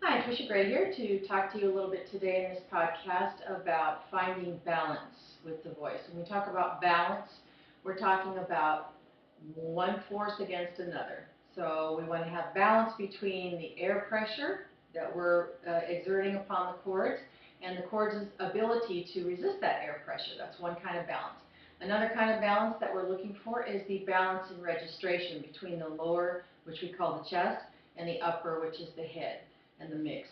Hi, Trisha Gray here to talk to you a little bit today in this podcast about finding balance with the voice. When we talk about balance, we're talking about one force against another. So we want to have balance between the air pressure that we're exerting upon the cords and the cords' ability to resist that air pressure. That's one kind of balance. Another kind of balance that we're looking for is the balance in registration between the lower, which we call the chest, and the upper, which is the head and the mix.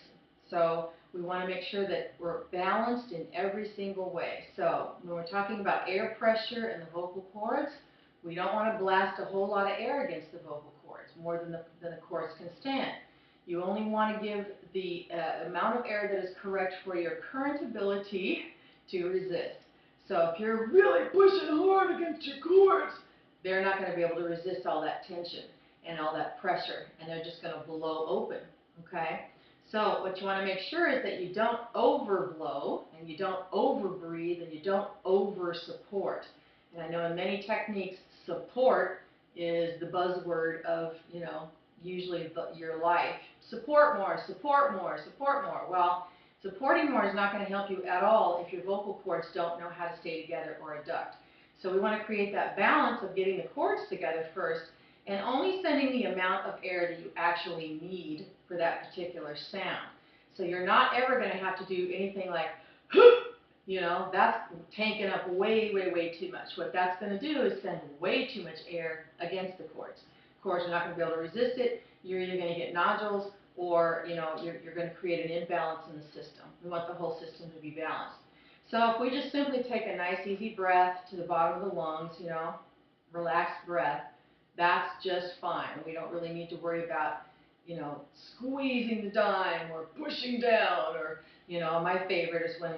So we want to make sure that we're balanced in every single way. So when we're talking about air pressure and the vocal cords, we don't want to blast a whole lot of air against the vocal cords, more than the cords can stand. You only want to give the amount of air that is correct for your current ability to resist. So if you're really pushing hard against your cords, they're not going to be able to resist all that tension and all that pressure, and they're just going to blow open, okay? So what you want to make sure is that you don't overblow, and you don't overbreathe, and you don't over-support. And I know in many techniques, support is the buzzword of, usually your life. Support more, support more, support more. Well, supporting more is not going to help you at all if your vocal cords don't know how to stay together or adduct. So we want to create that balance of getting the cords together first and only sending the amount of air that you actually need for that particular sound. So you're not ever going to have to do anything like, that's tanking up way, way, way too much. What that's going to do is send way too much air against the cords. Cords are not going to be able to resist it. You're either going to get nodules or, you're going to create an imbalance in the system. We want the whole system to be balanced. So if we just simply take a nice easy breath to the bottom of the lungs, relaxed breath, that's just fine. We don't really need to worry about, squeezing the dime or pushing down or, my favorite is when,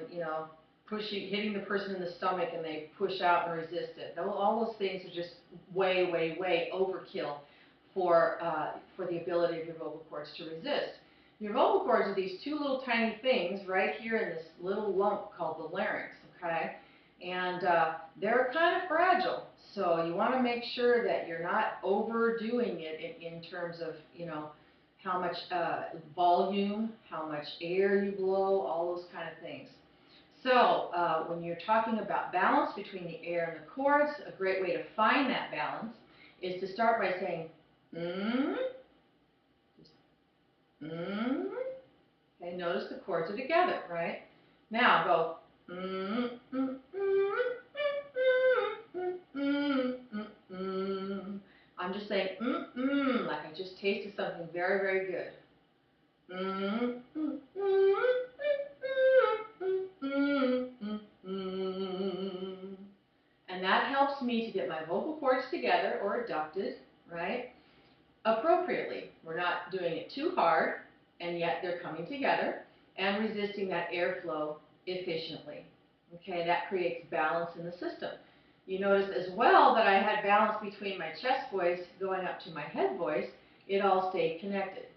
hitting the person in the stomach and they push out and resist it. All those things are just way, way, way overkill for the ability of your vocal cords to resist. Your vocal cords are these two little tiny things right here in this little lump called the larynx, okay? And they're kind of fragile. So you want to make sure that you're not overdoing it in terms of, how much volume, how much air you blow, all those kind of things. So when you're talking about balance between the air and the cords, a great way to find that balance is to start by saying, Okay, notice the cords are together, right? Now go, I'm just saying, like I just tasted something very, very good. And that helps me to get my vocal cords together or adducted, right? Appropriately. We're not doing it too hard, and yet they're coming together and resisting that airflow efficiently. Okay, that creates balance in the system. You notice as well that I had balance between my chest voice going up to my head voice. It all stayed connected.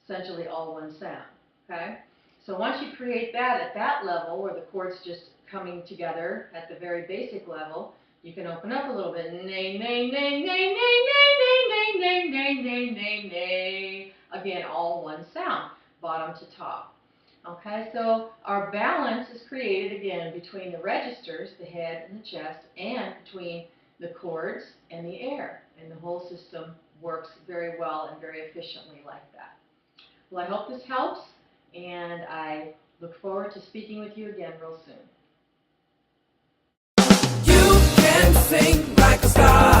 Essentially all one sound. Okay? So once you create that at that level, where the chords just coming together at the very basic level, you can open up a little bit. Nay, nay, nay, nay, nay, nay, nay, nay, nay, nay, nay, nay. Again, all one sound, bottom to top. Okay, so our balance is created again between the registers, the head and the chest, and between the cords and the air. And the whole system works very well and very efficiently like that. Well, I hope this helps, and I look forward to speaking with you again real soon. You can sing like a star.